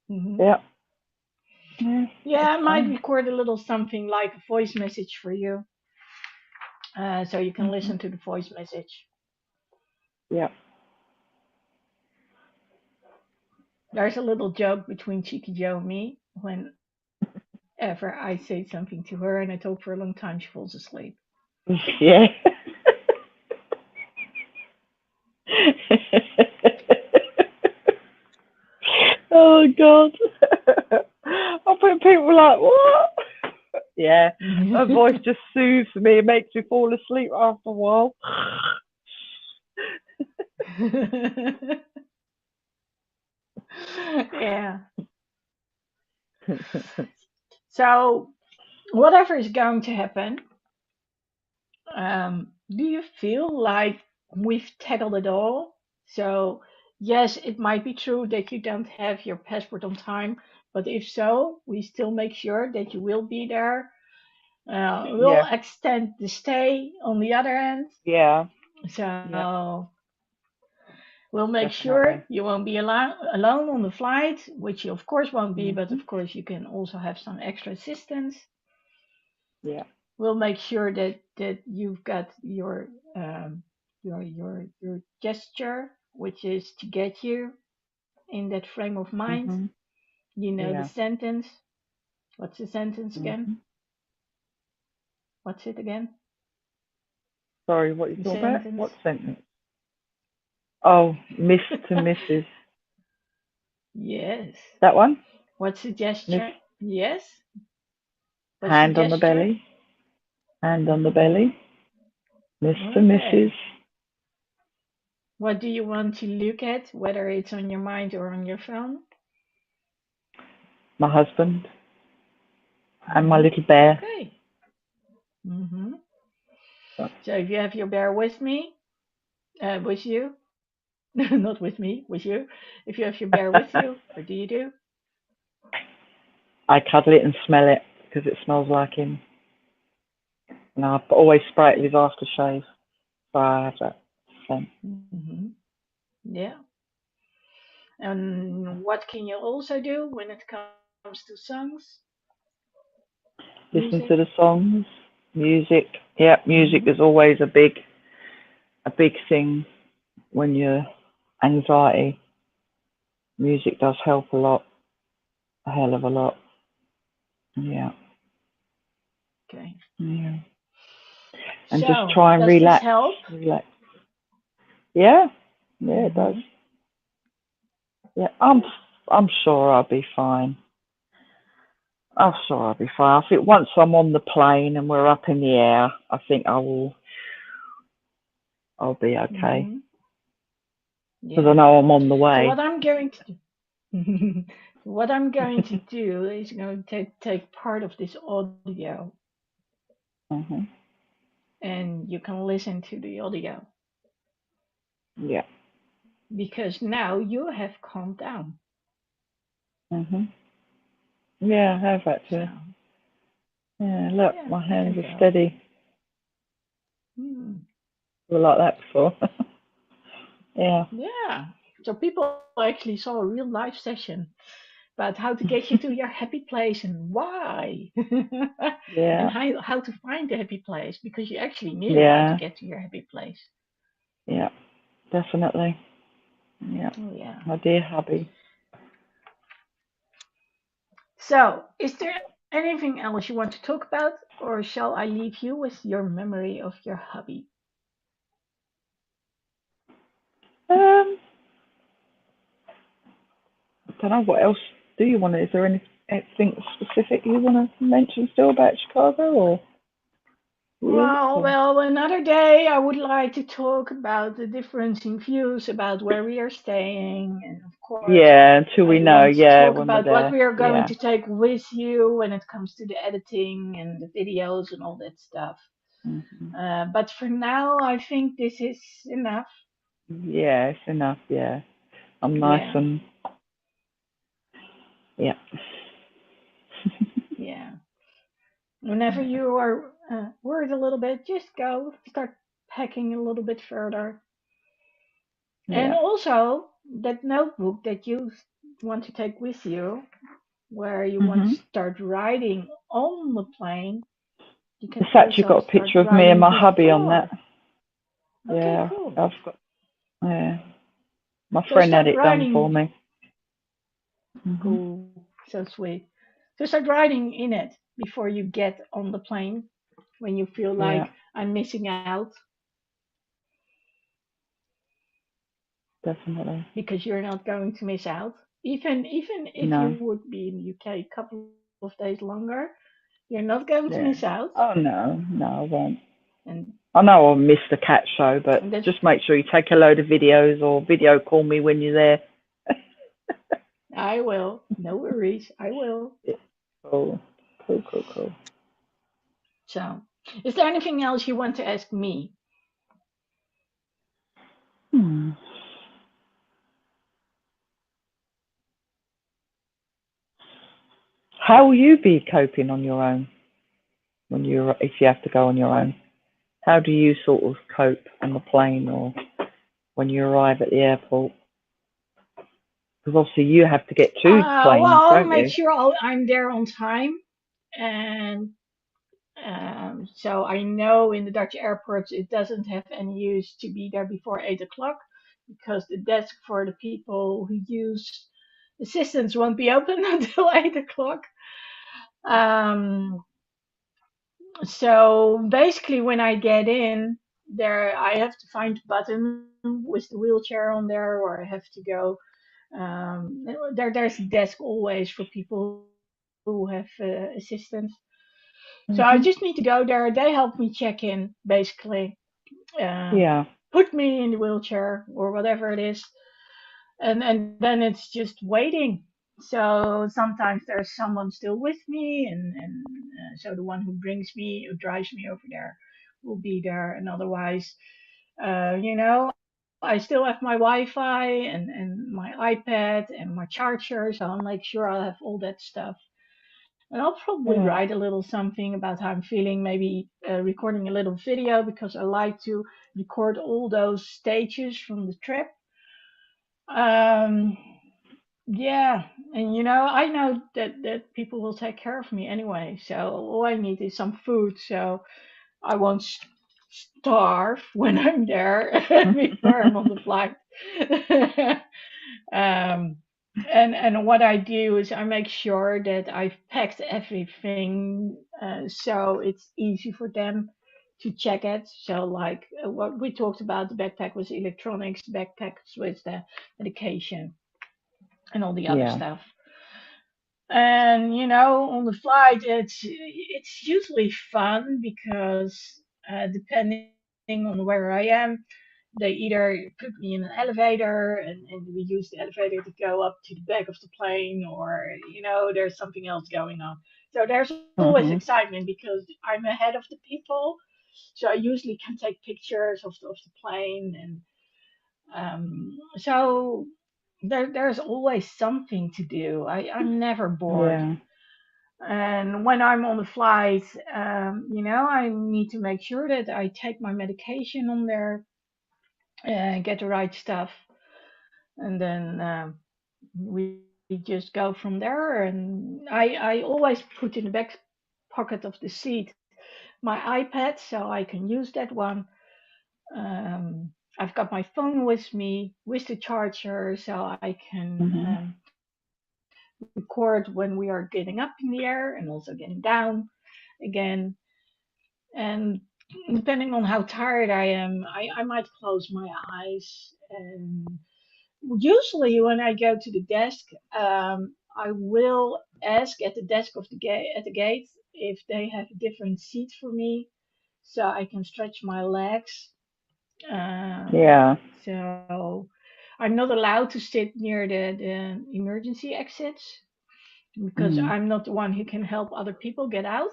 Hmm. yeah. Yeah, Yeah, that's I might fine. record a little something like a voice message for you, so you can Hmm. listen to the voice message. Yeah. There's a little joke between Cheeky Joe and me. Whenever I say something to her and I talk for a long time, she falls asleep. Yeah. Oh God. I bet people like what? Yeah. Her voice just soothes me. It makes me fall asleep after a while. Yeah. So, whatever is going to happen, do you feel like we've tackled it all? So, yes, it might be true that you don't have your passport on time, but if so, we still make sure that you will be there. We'll Yeah. extend the stay on the other end. Yeah. Yeah. So, we'll make sure Definitely. you won't be alone on the flight, which you of course won't be, but Hmm. of course you can also have some extra assistance. Yeah. We'll make sure that you've got um, your gesture, which is to get you in that frame of mind. Hmm. You know the Yeah. sentence. What's the sentence again? Hmm. What's it again? Sorry, what are you The talking about? sentence. What sentence? Oh, Miss to Mrs. Yes. That one? What's the Miss gesture? Yes. What's the Hand on the gesture? belly. Hand on the belly. Mr. Mrs. Okay. What do you want to look at, whether it's on your mind or on your phone? My husband. And my Mm-hmm. little bear. Okay. Mm-hmm. So if you have your bear with you, not with me, with you. If you have your bear with you, what do you do? I cuddle it and smell it because it smells like him. And I always spray it with his aftershave. So I have that scent. Mm-hmm. Yeah. And what can you also do when it comes to songs, Listen music? to the songs, music. Yeah, music Mm-hmm. is always a big thing when you're anxiety. Music does help a lot, a hell of a lot. Yeah, Okay. yeah. And just So, try and does this relax, help? relax. Yeah, yeah, it does. Mm-hmm. Yeah, Good. I'm sure I'll be fine. I'm sure I'll be fine. I think once I'm on the plane and we're up in the air, I think I'll be okay Mm-hmm. because I Yeah. know I'm on the So way. what I'm going to do, what I'm going to do is going to take part of this audio, Mhm. and you can listen to the audio Yeah. because now you have calmed down. Mhm. Yeah, I have So actually. Yeah, look, yeah, my I can hands are tell. steady. Hmm. We were like that before. Yeah. Yeah. So people actually saw a real live session about how to get you to your happy place and why, and Yeah. how to find the happy place because you actually knew how to Yeah. get to your happy place. Yeah. Definitely. Yeah. Oh yeah. My dear hubby. So, is there anything else you want to talk about, or shall I leave you with your memory of your hubby? Um, I don't know what else do you want to, is there anything specific you want to mention still about Chicago or you? Or, Well, another day I would like to talk about the difference in views about where we are staying, and of course yeah, until we I know, want to yeah, talk when we're about what there. we are going Yeah. to take with you when it comes to the editing and the videos and all that stuff. Hmm. But for now, I think this is enough. Yeah, it's enough. Yeah. I'm nice Yeah, and, yeah. yeah. Whenever you are worried a little bit, just go start packing a little bit further. And Yeah. also, that notebook that you want to take with you, where you want to Hmm. start writing on the plane, you can It's actually also got a start picture of me and writing my hubby on that. before. Okay, Yeah, cool. I've got, yeah. My So friend had start it done for writing. me. Hmm. Cool. So sweet. So start writing in it before you get on the plane when you feel Yeah, like I'm missing out definitely. because you're not going to miss out. Even if you No. would be in the UK a couple of days longer, you're not going to Yeah. miss out. Oh no, no, I won't. And, I know I'll miss the cat show, but and that's just make sure you take a load of videos or video call me when you're there. I will. No worries. I will. Yeah. Cool. Cool, cool, cool. So, is there anything else you want to ask me? Hmm. How will you be coping on your own when if you have to go on your own? How do you sort of cope on the plane or when you arrive at the airport? Because obviously you have to get to planes, Well, don't make you? sure I'm there on time, and so I know in the Dutch airports it doesn't have any use to be there before 8 o'clock because the desk for the people who use assistance won't be open until 8 o'clock. Um, so basically, when I get in there, I have to find a button with the wheelchair on there, or I have to go There's a desk always for people who have assistance. So I just Mhm. need to go there. They help me check in, basically. Um, Yeah. Put me in the wheelchair or whatever it is, and then it's just waiting. So sometimes there's someone still with me, and so the one who brings me, who drives me over there, will be there, and otherwise, I still have my Wi-Fi and my iPad and my charger, so I'll make sure I'll have all that stuff. And I'll probably Yeah. write a little something about how I'm feeling, maybe recording a little video because I like to record all those stages from the trip. Um, yeah, and I know that people will take care of me anyway, so all I need is some food, so I won't starve when I'm there before I'm on the flight. um, and what I do is I make sure that I've packed everything so it's easy for them to check it. So like what we talked about, the backpack was electronics, the backpack was the medication and all the other Yeah. stuff. And on the flight, it's usually fun because depending on where I am, they either put me in an elevator and we use the elevator to go up to the back of the plane, or there's something else going on. So there's always Mhm. excitement because I'm ahead of the people, so I usually can take pictures of the plane, and so there's always something to do. I'm never bored. Yeah. And when I'm on the flight, I need to make sure that I take my medication on there and get the right stuff. And then we just go from there. And I always put in the back pocket of the seat my iPad so I can use that one. I've got my phone with me with the charger so I can Mhm. record when we are getting up in the air and also getting down again. And depending on how tired I am, I might close my eyes. And usually, when I go to the desk, I will ask at the desk of the gate at the gate if they have a different seat for me, so I can stretch my legs. Yeah. So I'm not allowed to sit near the emergency exits because Mhm. I'm not the one who can help other people get out.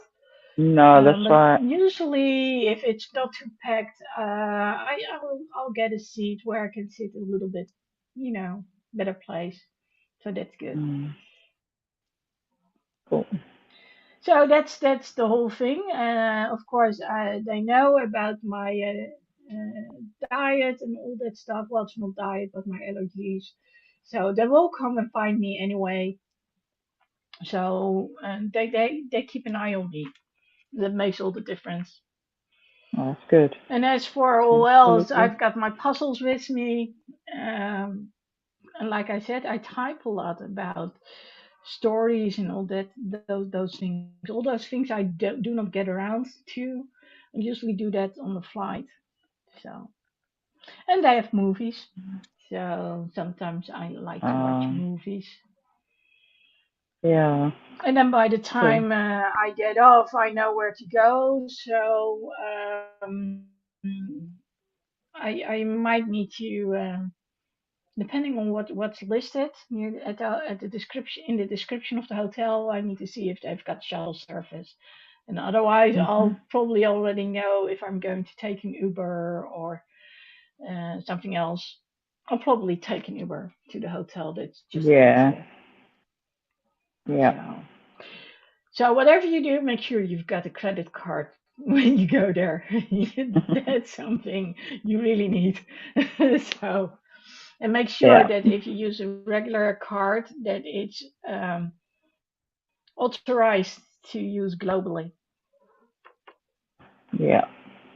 No, that's But right. usually, if it's not too packed, I'll get a seat where I can sit a little bit, better place. So that's good. Mm. Cool. So that's the whole thing. Of course, they know about my diet and all that stuff. Well, it's not diet, but my allergies. So they will come and find me anyway. So they keep an eye on me. That makes all the difference. Oh, that's good. And as for That's all really else, good. I've got my puzzles with me. Um, and like I said, I type a lot about stories and all that, those things. All those things I do not get around to. I usually do that on the flight. So, and they have movies. So sometimes I like to watch Um. movies. Yeah. And then by the Cool. time I get off, I know where to go. So I might need to. Depending on what's listed near at the description in the description of the hotel, I need to see if they've got shuttle service, and otherwise Mhm. I'll probably already know if I'm going to take an Uber or something else. I'll probably take an Uber to the hotel. That's just Yeah. easier. Yeah. So whatever you do, make sure you've got a credit card when you go there. That's something you really need. So. And make sure Yeah. that if you use a regular card, that it's authorized to use globally, Yeah.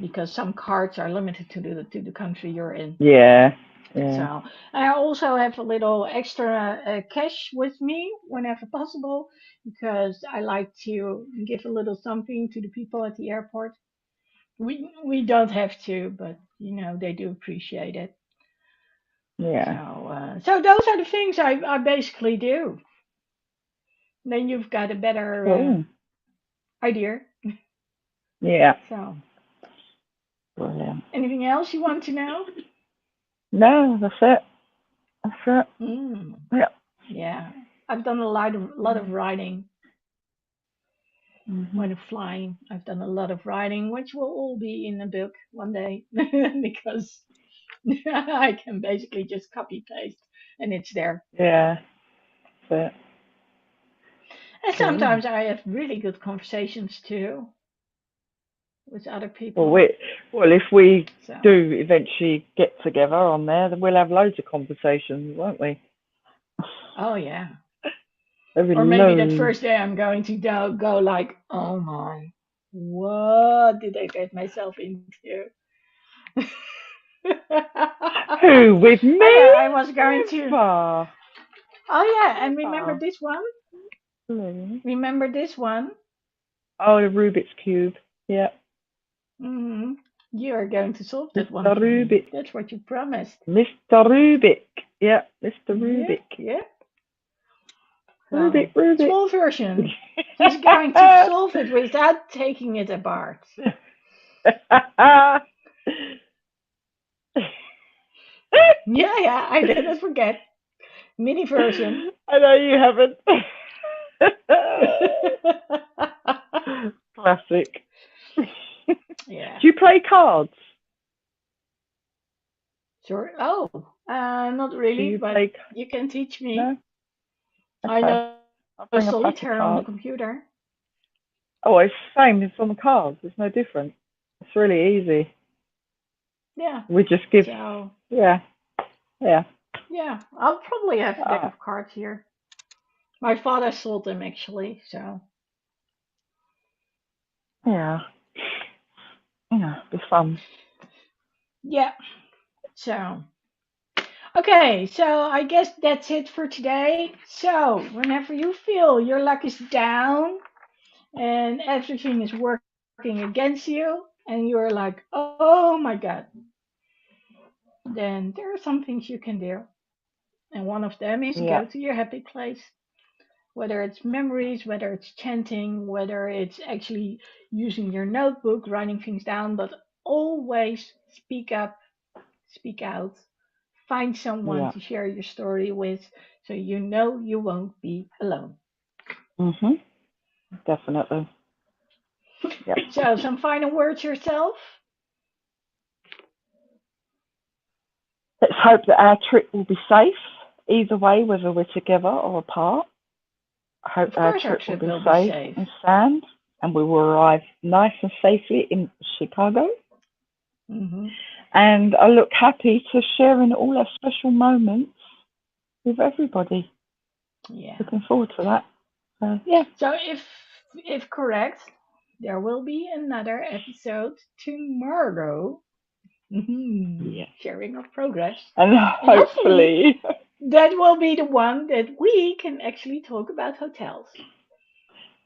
because some cards are limited to the country you're in. Yeah. Yeah. So I also have a little extra cash with me whenever possible because I like to give a little something to the people at the airport. We don't have to, but they do appreciate it. Yeah. So those are the things I basically do. Then you've got a better Cool. idea. Yeah. So, Brilliant. anything else you want to know? No, that's it. That's it. Mm, Yeah. yeah, I've done a lot of writing Mhm. when I'm flying. I've done a lot of writing, which will all be in a book one day because I can basically just copy paste and it's there. Yeah. That's it. And Cool. sometimes I have really good conversations too with other Well, people. if we So, do eventually get together on there, then we'll have loads of conversations, won't we? oh yeah. There'll be Or maybe that loads. first day I'm going to go like, oh my, what did I get myself into? Who with me? I was going to. Never. Oh yeah, and remember Never. this one? Really? Remember this one? Oh, the Rubik's cube. Yeah. hmm You are going to solve that one Mr. for me. Rubik. That's what you promised. Mr. Rubik. Yeah, Mr. Yeah, Rubik. yeah. So, Rubik, Rubik. small version. He's going to solve it without taking it apart. Yeah, I didn't forget. Mini version. I know you haven't. Classic. Do Yeah. you play cards? Sure. Oh, not Do really, you but play? you can teach me. No. I Okay. know I'll bring a pack of solitaire on the cards. computer. Oh, it's the same. It's on the cards. It's no different. It's really easy. Yeah. We just give. So, Yeah. Yeah. yeah, I'll probably have a deck Uh, of cards here. My father sold them actually, so. yeah. Yeah. Be fun. Yeah. So, okay, so I guess that's it for today. So, whenever you feel your luck is down and everything is working against you, and you're like, oh my god, then there are some things you can do. And one of them is Yeah. go to your happy place. Whether it's memories, whether it's chanting, whether it's actually using your notebook, writing things down, but always speak up, speak out. Find someone Yeah. to share your story with so you know you won't be alone. Mhm. Definitely. Yeah. So, some final words yourself? Let's hope that our trip will be safe, either way, whether we're together or apart. I hope Of our course, our trip will trip be will be safe safe. and sound, and we will arrive nice and safely in Chicago. hmm And I look happy to sharing all our special moments with everybody. Yeah. Looking forward to that. Yeah. So, if correct, there will be another episode tomorrow. Yeah. Sharing of progress. And And hopefully, hopefully, that will be the one that we can actually talk about hotels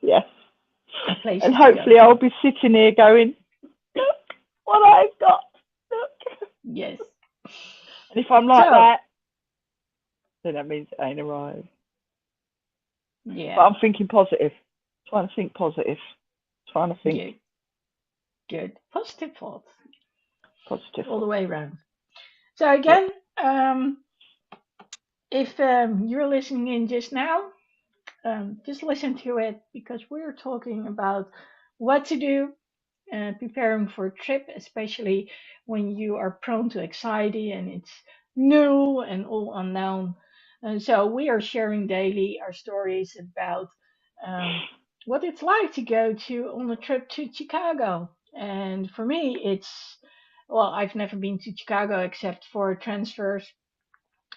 yes. and And places to go hopefully, I'll to. be sitting here going, look what I've got. Look. Yes. And if I'm like So, that, then that means it ain't arrived. But yeah, I'm thinking positive. Trying to think positive. Trying to think good, good. Positive thoughts positive. all the way around. So, Yeah. again, if you're listening in just now, just listen to it because we're talking about what to do preparing for a trip, especially when you are prone to anxiety and it's new and all unknown. And so we are sharing daily our stories about um, what it's like to go to on a trip to Chicago. And for me, well, I've never been to Chicago except for transfers,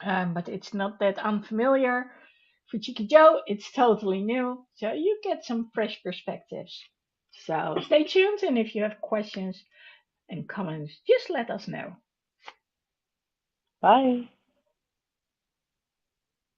but it's not that unfamiliar. For Chicky Joe, it's totally new, so you get some fresh perspectives. So stay tuned, and if you have questions and comments, just let us know. Bye.